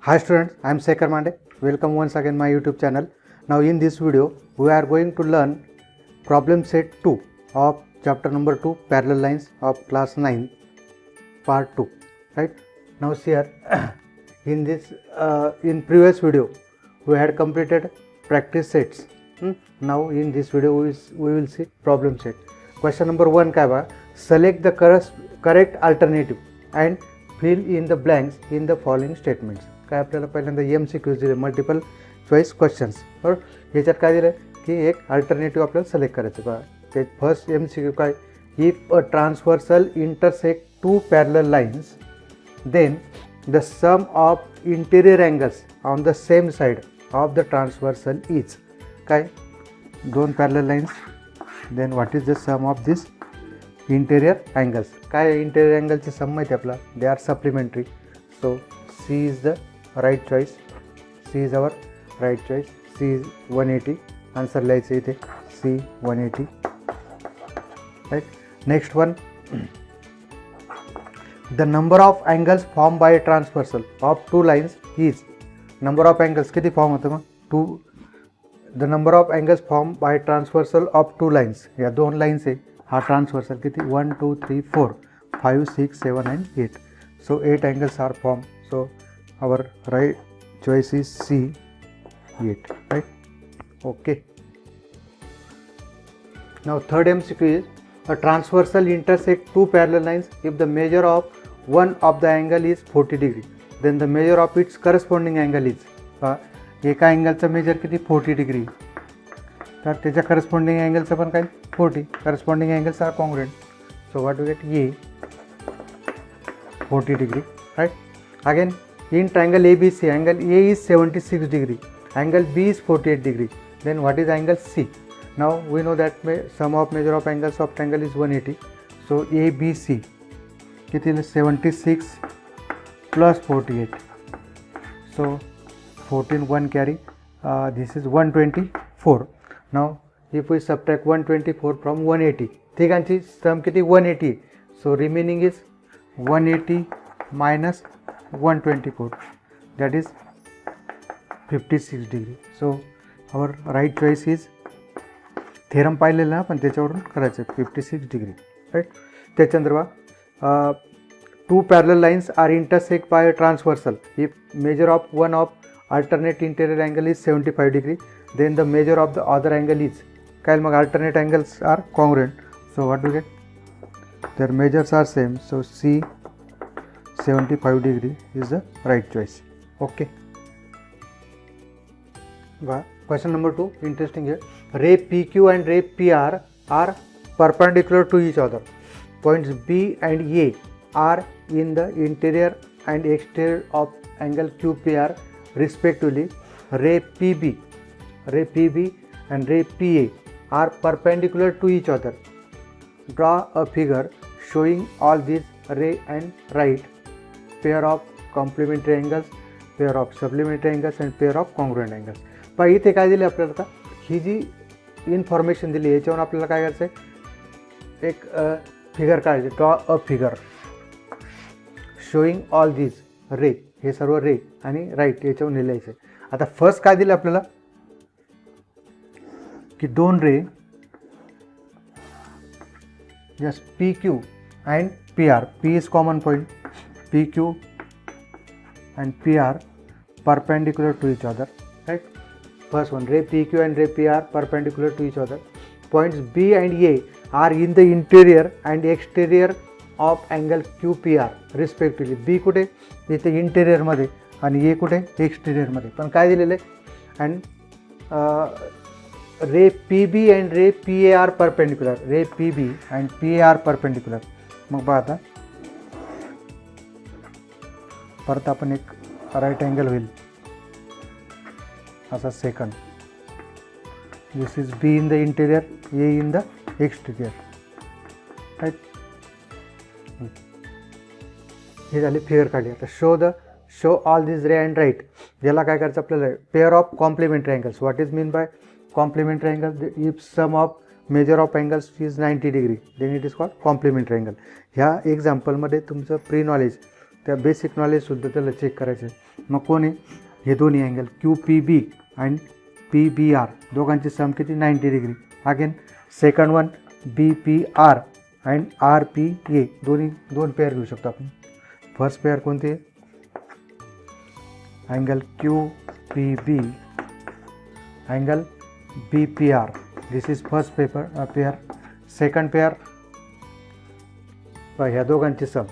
Hi students, I am Sekhar Mande. Welcome once again my YouTube channel. Now in this video we are going to learn problem set 2 of chapter number 2 parallel lines of class 9 part 2. Right? Now here in this in previous video we had completed practice sets. Now in this video we will see problem set. Question number 1 काय बघा, select the correct alternative and fill in the blanks in the following statements. काय आपल्याला पहिल्यांदा MCQs दिले, multiple choice questions. बरोबर, याच्यात काय दिलं की एक अल्टरनेटिव्ह आपल्याला सिलेक्ट करायचं. बघा ते फर्स्ट MCQ काय, if a transversal intersect two parallel lines then the sum of interior angles on the same side of the transversal is. काय, दोन parallel lines, then what is the sum of this interior angles. काय interior अँगलची sum माहिती आपला, they are supplementary. So C is the right choice. C is our right choice. C is 180. Answer लिहायचं इथे C 180. Right. Next one. The number of angles formed by a transversal of two lines is. Number of angles किती form होतं मग, 2. The number of angles formed by transversal of two lines. या दोन lines आहे, हा transversal किती 1 2 3 4 5 6 7 and 8. So 8 angles are formed. So our right choice is C 8. Right. Okay. Now third MCQ is a transversal intersect two parallel lines if the measure of one of the angle is 40 degree, then the measure of its corresponding angle is. एका अँगलचा major किती 40 degree, तर त्याच्या corresponding अँगलचं पण काय 40. Corresponding angles are congruent. So what you get, ये 40 degree. Right. Again in triangle ABC, angle A is 76 degree, angle B is 48 degree, then what is angle C? Now we know that sum of measure of angles of triangle is 180. So ABC किती 76 plus 48, so 14 1 carry, this is 124. Now if we subtract 124 from 180, तिघांची सम किती 180. So remaining is 180 minus 124, that is 56 degree. So our right choice is, theorem पाहिलेलं ना पण त्याच्यावरून करायचं 56 degree. Right. त्याच्यानंतर बघा, two parallel lines are intersect by a transversal if measure of one of alternate interior angle is 75 degree, then the measure of the other angle is. काय मग alternate angles are congruent. So what do get, their measures are same. So C 75 degree is the right choice. Okay. Question number 2, interesting here. Ray PQ and ray PR are perpendicular to each other. Points B and A are in the interior and exterior of angle QPR respectively. Ray PB and ray PA are perpendicular to each other. Draw a figure showing all these ray and right pair of complementary angles, pair of supplementary angles and pair of congruent angles. पण इथे काय दिले आपल्याला, आता ही जी information दिली याच्यावरून आपल्याला काय करायचं आहे, एक फिगर काढायचे. Draw a figure showing all these रे, हे सर्व रे आणि राईट याच्यावर लिहायचं आहे. आता फर्स्ट काय दिलं आपल्याला की दोन रे just PQ and PR. P is common point. PQ and PR perpendicular to each other. Right. First one, ray PQ and ray PR perpendicular to each other. Points B and A are in the interior and exterior of angle QPR respectively. B कुठे, इथे interior मध्ये आणि A कुठे, exterior मध्ये. पण काय दिलेलं आहे, and ray PB and ray PA are perpendicular. ray PB and PA are perpendicular. मग बघा आता परत आपण एक राईट अँगल होईल असा second. This is B in the interior, A in the exterior. Right. हे झाले फिगर काढली. आता show all this ray and right. याला काय करायचं आपल्याला, pair of complementary angles. What is mean by complementary angle? If sum of measure of angles is 90 degree, then it is called complementary angle. ह्या एक्झाम्पलमध्ये तुमचं pre knowledge त्या basic नॉलेजसुद्धा त्याला check करायचं आहे. मग कोण आहे? हे दोन्ही अँगल QPB अँड PBR दोघांची सम किती? 90 degree. Again second one BPR and RPA दोन पेअर घेऊ शकतो आपण. फर्स्ट पेअर कोणते? Angle QPB angle BPR. This is first pair. Second pair ह्या दोघांची सम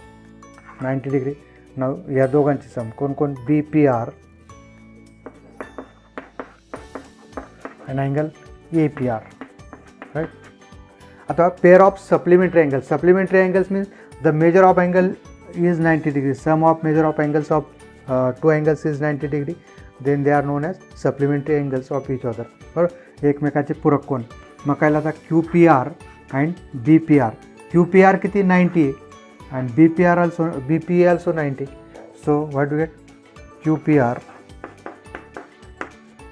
90 डिग्री. नाव या दोघांची सम कोण? BPR and angle APR, right? आता pair of supplementary angles. Supplementary angles means the measure of angle is 90 degree. Sum of measure of angles of two angles is 90 degree. Then they are known as supplementary angles of each other. बरोबर, एकमेकाचे पूरक कोण. मग काय आता QPR and BPR. QPR किती? 90 and BPA also 90. So what do we get? QPR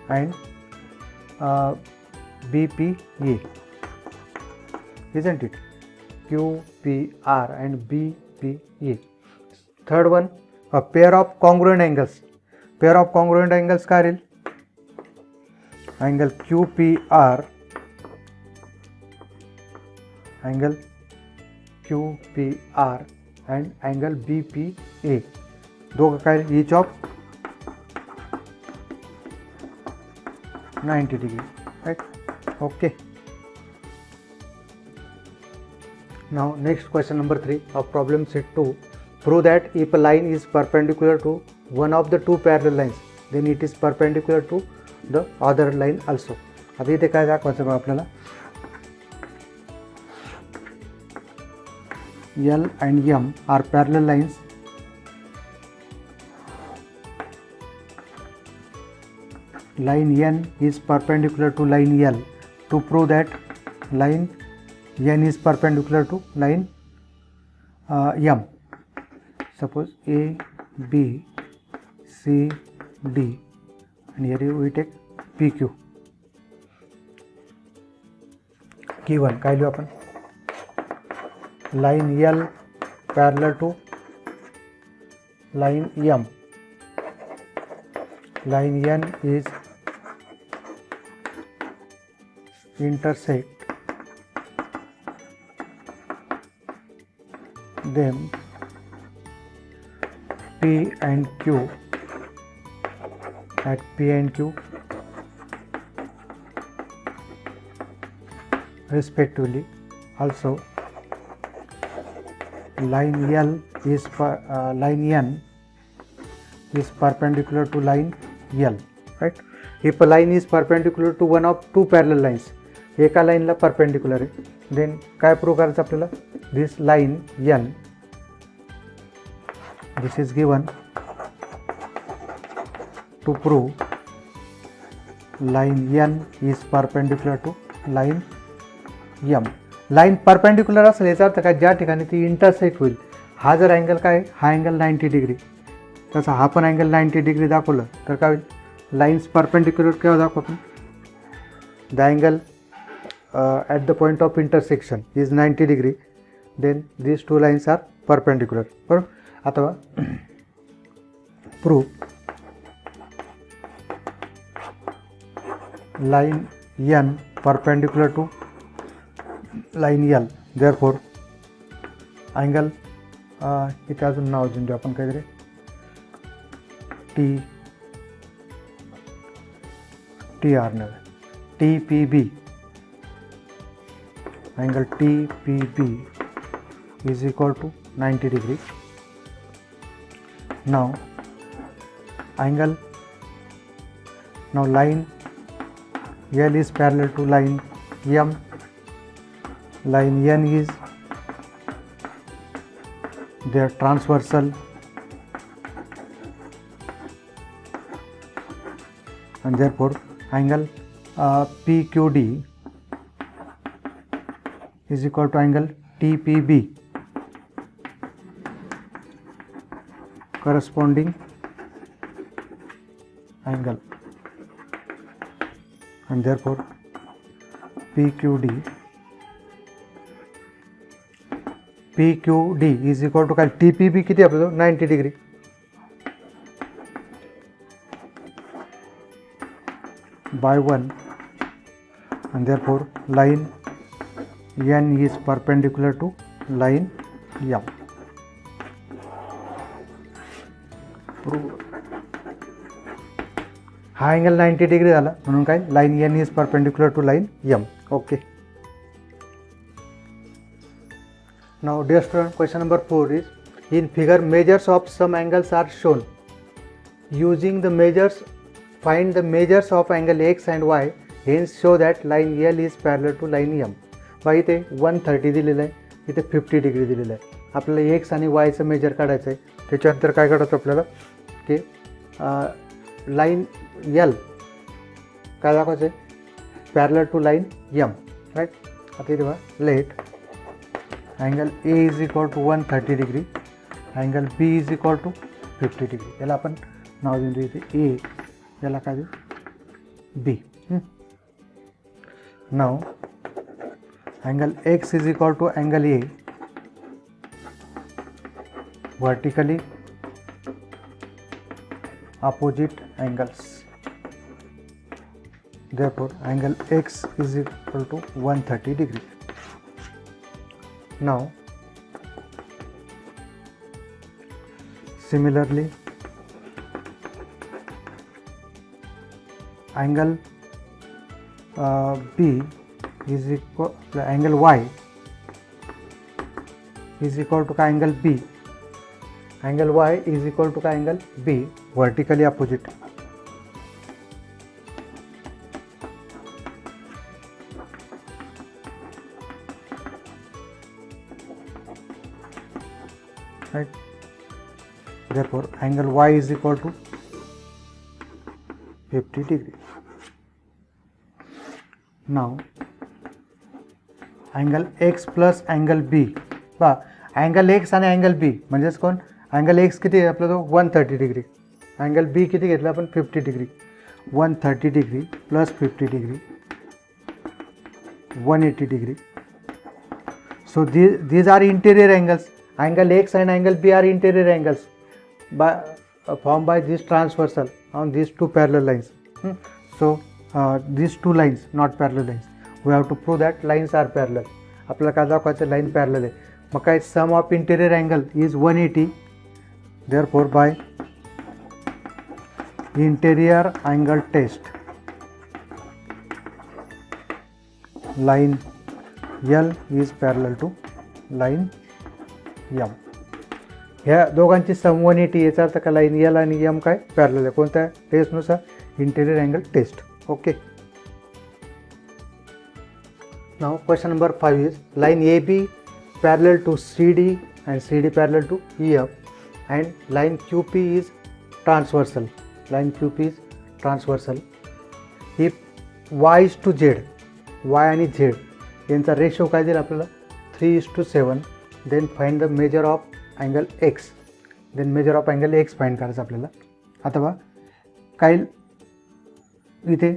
and BPA, isn't it? QPR and BPA. Third one, a pair of congruent angles. Pair of congruent angles काय राहील? Angle QPR and angle BPA दोघं काय? each of 90 degree, right? Okay. Now next question number 3 of problem set 2. Prove that if a line is perpendicular to one of the two parallel lines, then it is perpendicular to the other line also. आता इथे काय दाखवायचं बघा आपल्याला? L and M are parallel lines. Line N is perpendicular to line L. To prove that line N is perpendicular to line M. Suppose A, B, C, D, and here we take PQ. Given काय लिहू आपण? Line L parallel to line M. Line N is intersect them P and Q at P and Q respectively. Also line L is line N is perpendicular to line L, right? If a line is perpendicular to one of two parallel lines, एका लाईनला perpendicular आहे, then काय prove करायचं आपल्याला? This line N, this is given to prove line N is perpendicular to line M. Line perpendicular असेल याचा अर्थ काय? ज्या ठिकाणी ती इंटरसेक्ट होईल. हा जर अँगल काय? हा अँगल 90 डिग्री, तसा हा पण अँगल 90 डिग्री दाखवलं तर काय होईल? लाईन्स परपेंडिक्युलर केव्हा दाखवतो? The angle at the point of intersection is 90 degree, then these two lines are perpendicular. बरोबर. आता prove line N perpendicular to line L. Therefore angle इथे अजून नाव देऊन देऊ आपण काहीतरी TR नव्हे, TPB. Angle TPB is equal to 90 degree. Now line L is parallel to line M. Line N is their transversal, and therefore angle PQD is equal to angle TPB corresponding angle, and therefore PQD P Q D is equal to काय T P B किती आपलं 90 degree by 1 and therefore line N is perpendicular to line M. हा angle 90 degree झाला म्हणून काय line N is perpendicular to line M. Okay. Now dear student, question number 4 is in figure measures of some angles are shown. Using the measures, find the measures of angle X and Y. Hence show that line L is parallel to line M. बघा इथे 130 दिलेलं आहे, इथे 50 degree दिलेलं आहे. आपल्याला x आणि वायचं मेजर काढायचं आहे. त्याच्यानंतर काय काढायचं आपल्याला की लाईन L काय दाखवायचं आहे parallel to line M, right. आता इथे बघा let angle A is equal to 130 degree, angle B is equal to 50 degree. याला आपण नाव देऊ इथे ए, याला काय देऊ B. Now angle X is equal to angle A vertically opposite angles. Therefore angle X is equal to 130 degree. Now similarly angle B is equal to angle Y is equal to angle B. Angle Y is equal to angle B vertically opposite. Right. Therefore angle Y is equal to 50 degree. Now angle X plus angle B बा angle X आणि angle B म्हणजेच कोण angle x किती आहे आपलं तो 130 degree, angle B किती घेतला आपण 50 degree. 130 degree plus 50 degree 180 degree. So these are interior angles. Angle X and angle B are interior angles formed by this transversal on these two parallel lines. So these two lines not parallel lines. We have to prove that lines are parallel. आपल्याला काय दाखवायचं line parallel आहे. मग काय sum of interior angle is 180. Therefore by interior angle test line L is parallel to line M. ह्या दोघांची सम 180 याचा अर्थ का लाईन L आणि M काय पॅरलल आहे. कोणत्या टेस्टनुसार interior angle test. Okay. Now question number 5 is line AB parallel to CD and CD parallel to EF and line QP is transversal. Line QP is transversal. If Y is to Z, Y आणि Z यांचा ratio काय देईल आपल्याला 3:7. Then find the measure of angle X. Then measure of angle X find करायचं आपल्याला. आता बघा काय इथे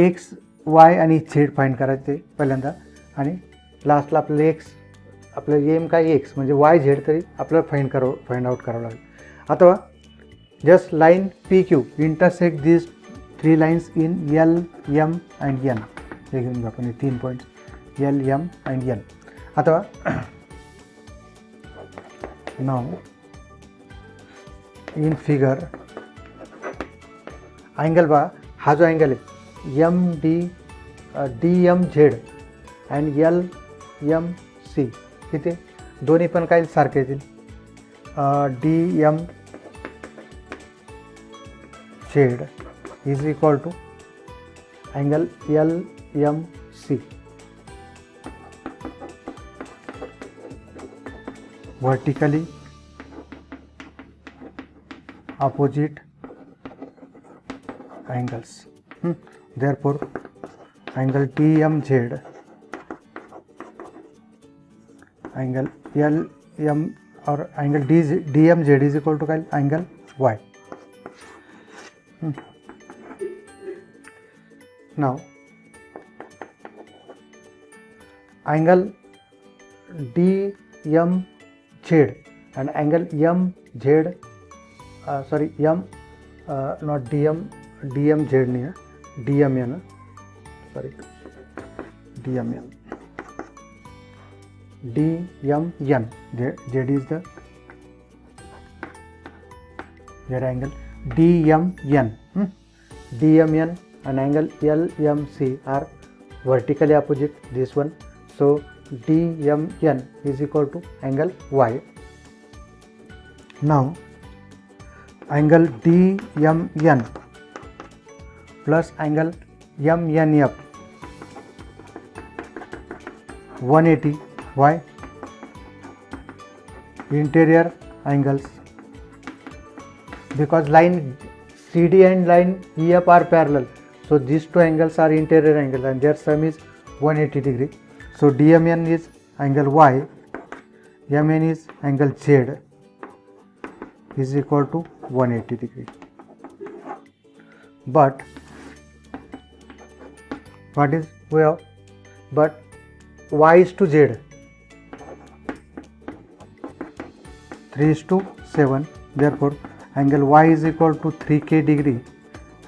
X Y आणि Z फाइंड करायचे पहिल्यांदा आणि लास्टला आपल्याला एक्स आपल्याला एम काय एक्स म्हणजे वाय झेड तरी आपल्याला फाइंड आउट करावं लागेल. आता just line P Q intersect this 3 lines in L M and N. हे घेऊन घेऊ आपण 3 points L M and N. आता नाव इन फिगर अँगल बघा हा जो अँगल आहे D M Z and L M C किती दोन्ही पण काय सारखे येतील. D M Z is equal to angle L M C. Vertically opposite angles. Therefore angle DMZ angle LM or angle DMZ is equal to angle Y. Now angle MZ and angle MZ, sorry, not DMZ नहीं है, DMN, sorry, DMN, Z is the here angle DMN, DMN and angle LMC are vertically opposite this one, so DMN is equal to angle Y. Now angle DMN plus angle MNF 180. Why? Interior angles, because line CD and line EF are parallel, so these two angles are interior angle and their sum is 180 degree. So DMN is angle Y, MN is angle Z is equal to 180 degree. But what is well, but Y is to Z 3:7, therefore angle Y is equal to 3k degree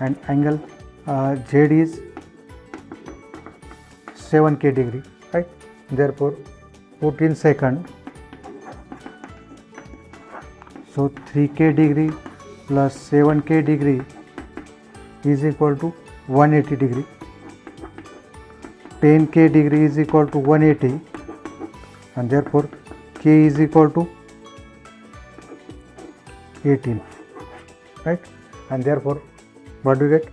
and angle Z is 7k degree, right? Therefore put in second, so 3k degree plus 7k degree is equal to 180 degree. 10k degree is equal to 180 and therefore k is equal to 18, right? And therefore what do you get?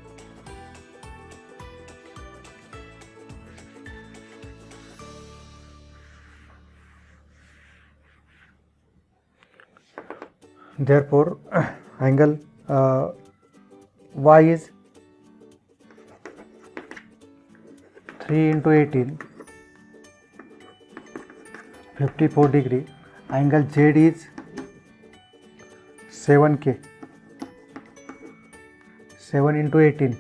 Therefore angle Y is 3 into 18, 54 degree. Angle Z is 7k, 7 into 18,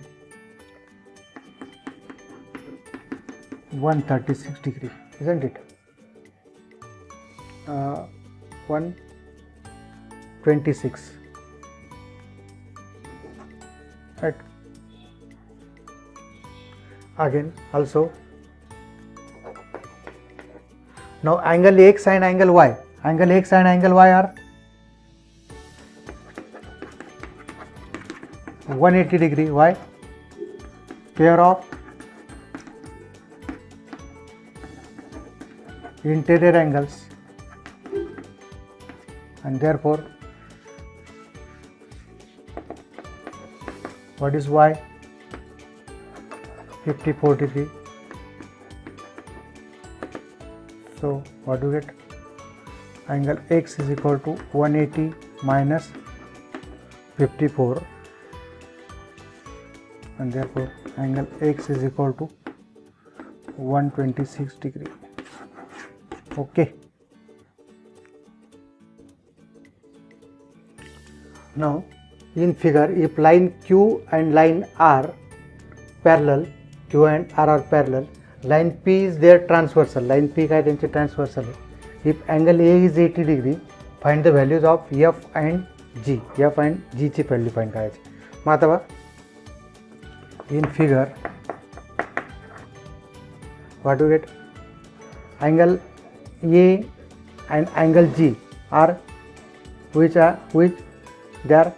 136 degree, isn't it? 126, right? Again also, now angle X and angle Y, angle X and angle Y are 180 degree. Why? Pair of interior angles and therefore what is Y? 54 degree. So what do you get? Angle X is equal to 180 minus 54 and therefore angle X is equal to 126 degree. Okay. Now in figure, if line Q and line R parallel, Q and R are parallel, line P is their transversal, line P का त्यांचे transversal है. If angle A is 80 degree, find the values of F and G. F and G ची value find करायची. मग आता in figure what do you get? Angle A and angle G are which they are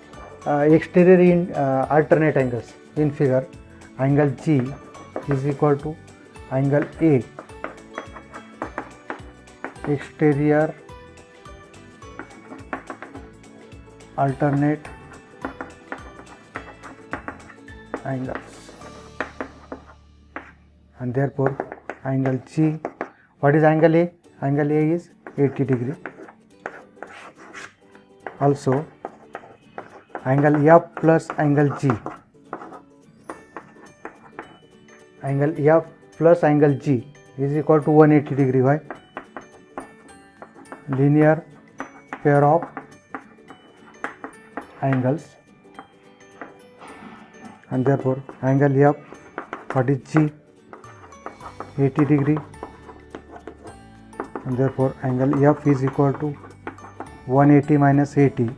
exterior in alternate angles. In figure, angle G is equal to angle A exterior alternate angles and therefore angle G, what is angle A? Angle A is 80 degree. Also angle F plus angle G, angle F plus angle G is equal to 180 degree. Why? Linear pair of angles and therefore angle F, what is G? 80 degree and therefore angle F is equal to 180 minus 80,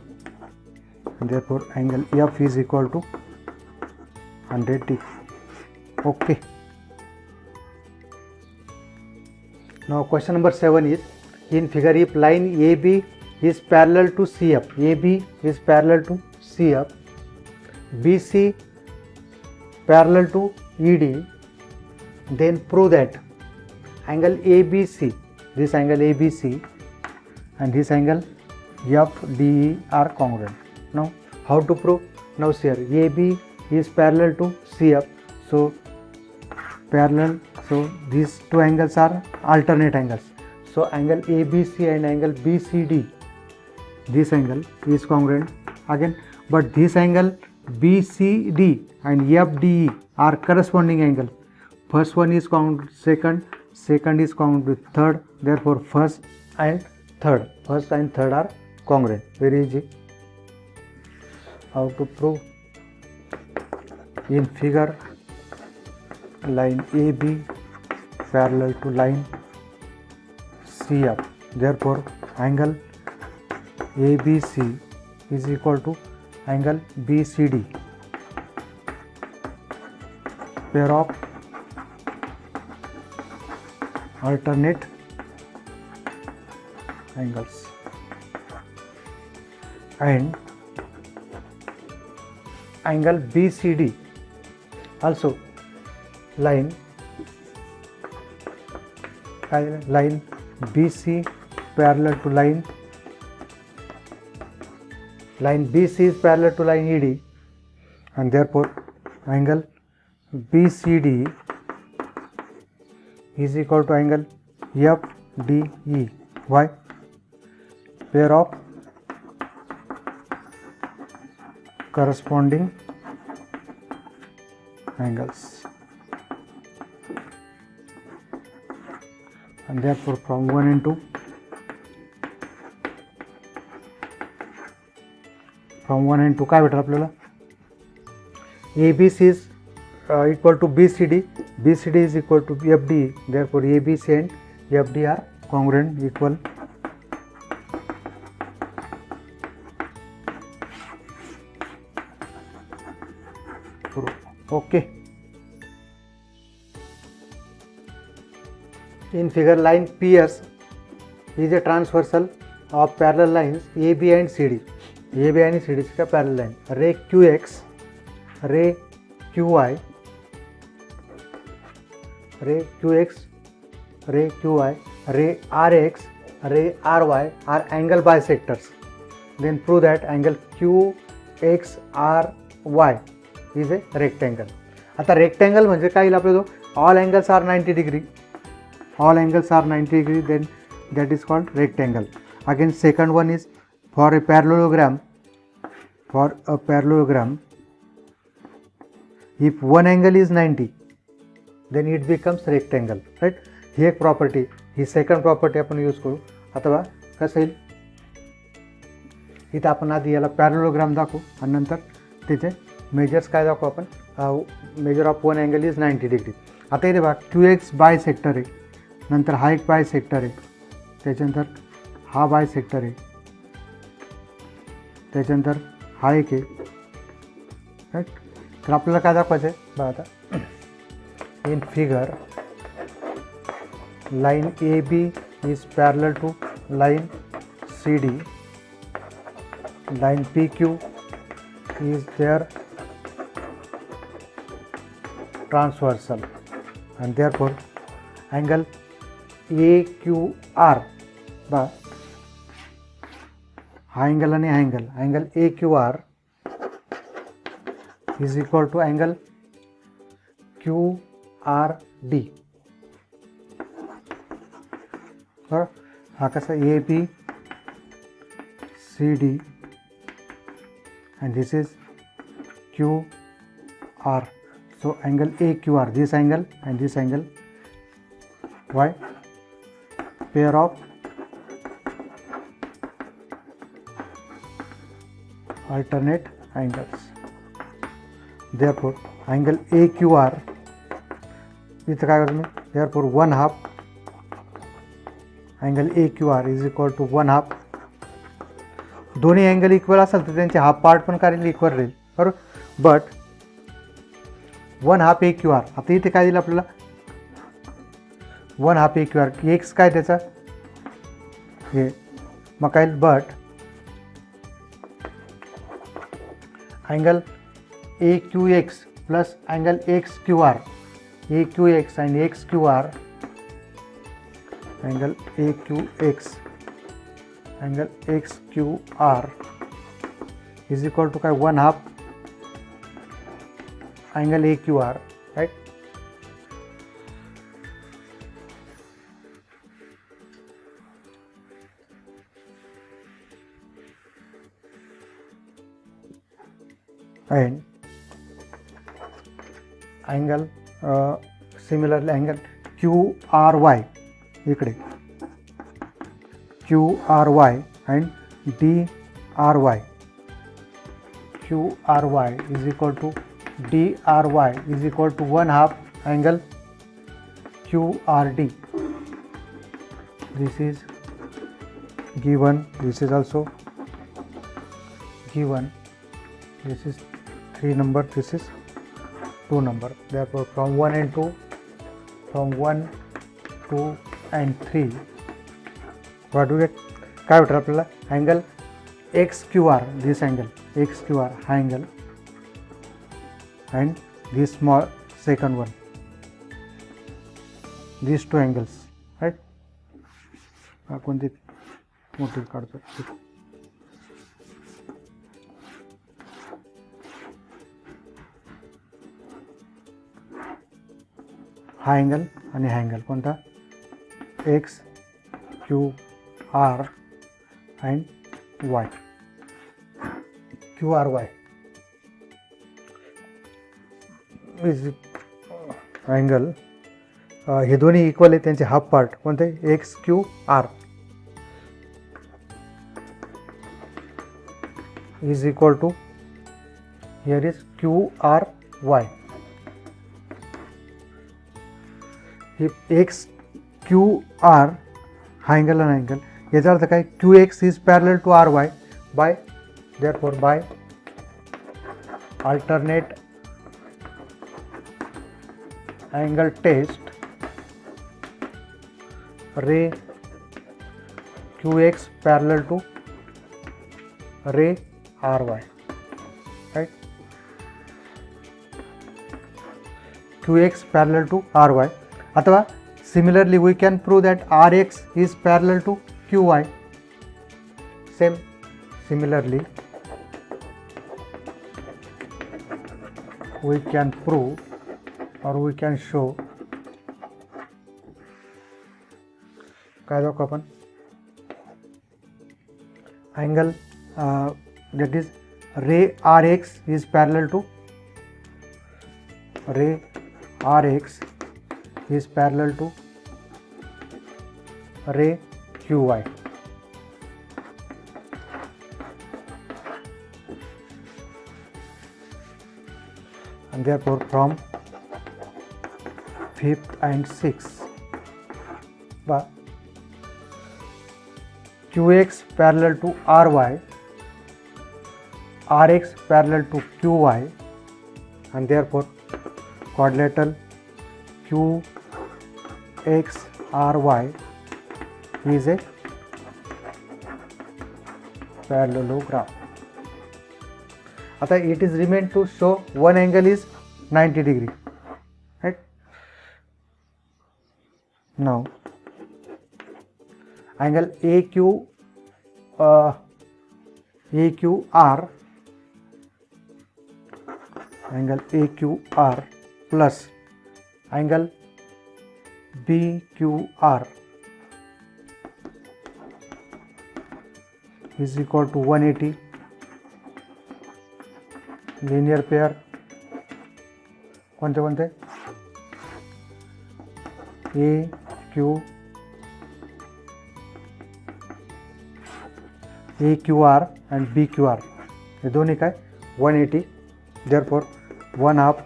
and therefore angle F is equal to 100 okay. Now question number 7 is, in figure if line AB is parallel to CF, AB is parallel to CF, BC parallel to ED, then prove that angle ABC, this angle ABC and this angle FDE are congruent. Now how to prove? Now here AB is parallel to CF, so parallel, so these two angles are alternate angles, so angle ABC and angle BCD, this angle is congruent again, but this angle BCD and FDE are corresponding angle. First one is congruent with second is congruent with third, therefore first and third are congruent. Very easy. How to prove? In figure, line AB parallel to line CF, therefore angle ABC is equal to angle BCD, pair of alternate angles, and angle BCD also line BC parallel to line BC is parallel to line ED, and therefore angle BCD is equal to angle FDE. Why? Pair of corresponding angles, and therefore from 1 and 2, काय भेटेल आपल्याला? ABC is equal to BCD, BCD is equal to FDE, therefore ABC and FD are congruent, equal. Okay. In figure, line PS is a transversal of parallel lines AB and CD. AB and CD का parallel line. Ray QX, ray QI, ray QX, ray QI, ray RX, ray RY are angle bisectors. Then prove that angle QXRY is a rectangle. आता rectangle म्हणजे काय येईल आपल्याला? All angles are 90 degree. All angles are 90 degree, then that is called rectangle. Again, second one is for a parallelogram. For a parallelogram, if one angle is 90, then it becomes rectangle, right? ही एक property, ही second property आपण use करू. अथवा कसं येईल, इथं आपण आधी याला पॅरलोग्राम दाखवू आणि नंतर तिथे मेजर्स काय दाखवू आपण. Major of one angle is 90 degree. आता इथे बघा QX बाय सेक्टर आहे, नंतर हा एक बाय सेक्टर आहे, त्याच्यानंतर हा बाय सेक्टर आहे, त्याच्यानंतर हा एक आहे, राईट. तर आपल्याला काय दाखवायचं आहे बघा आता. In figure line AB is parallel to line CD, line PQ is their transversal, and therefore angle AQR बा हा angle आणि हा angle AQR is equal to angle QRD. हा कसा AB CD and this is QR, so angle AQR, this angle and this angle. Why? Pair of alternate angles, therefore angle AQR इथं काय करतो मी, therefore 1/2 angle A Q R is equal to 1/2. दोन्ही angle equal असेल तर त्यांचे half part पण काय इक्वल राहील बरोबर. बट 1/2 ए क्यू आर, आता इथे काय दिलं आपल्याला 1/2 ए क्यू आर, एक्स काय त्याचा हे मग काय, but angle A Q X plus angle X Q R, A Q X and X Q R, angle A Q X angle X Q R is equal to काय 1/2 angle A Q R, right. and angle similarly angle QRY इकडे QRY and DRY, QRY is equal to DRY is equal to 1/2 angle QRD. This is given, this is also given, this is 3 number, this is 2 number. Therefore from 1 and 2, from 1, 2 and 3 what do we get, काय भेटणार आपल्याला angle X Q R, this angle X Q R हा angle and this small second one, this 2 angles, right. हा कोणती मोठी काढतो, हा angle आणि हा अँगल कोणता X Q R and Y, Q R Y is angle, हे दोन्ही इक्वल आहे, त्यांचे हाफ पार्ट कोणते X Q R is equal to here is Q R Y. हे एक्स क्यू आर हा अँगल आणि अँगल, याचा अर्थ काय Q X is parallel to R Y by, therefore by alternate angle test ray qx parallel to ray ry, right. qx parallel to ry, अथवा similarly we can prove that rx is parallel to qy. Similarly we can prove or we can show, काय दाखवू आपण angle that is ray rx is parallel to ray rx is parallel to ray qy. And therefore from 5th and 6th, but qx parallel to ry, rx parallel to qy, and therefore quadrilateral qx ry is a parallelogram. आता it is remain to show one angle is 90 degree, right. Now angle AQR angle AQR plus angle BQR is equal to 180. Linear pair कोणते कोणते A Q R and B Q R, हे दोन्ही काय 180, therefore 1/2 1/2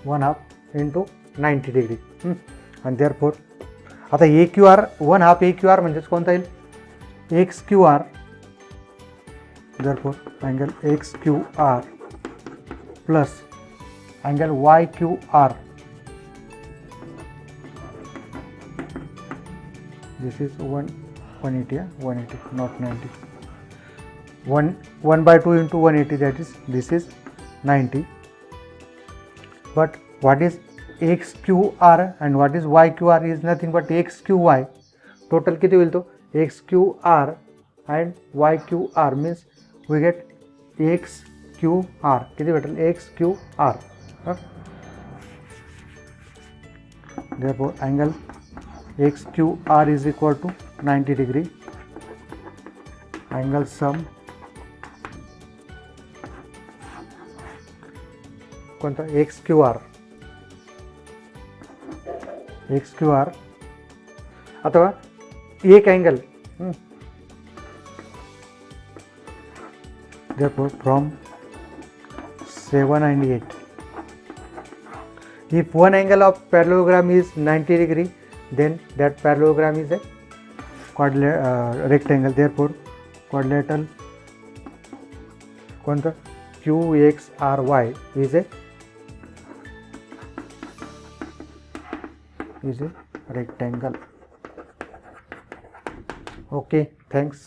1/2 into 90 degree. आणि therefore आता AQR 1/2 AQR म्हणजेच कोणता येईल, XQR. therefore angle XQR plus angle YQR, this is 180, 180 not 90, 1/2 into 180, that is this is 90. But what is XQR and what is YQR is nothing but XQY. total किती होईल तो, XQR and YQR means we get XQR. किती भेटेल, XQR. therefore angle XQR is equal to 90 degree. angle sum कोणता, XQR. अथवा एक angle. therefore from 7 and 8, if one angle of parallelogram is 90 degree, then that parallelogram is a rectangle. therefore quadrilateral कोणता, QXRY is a rectangle. Okay, thanks.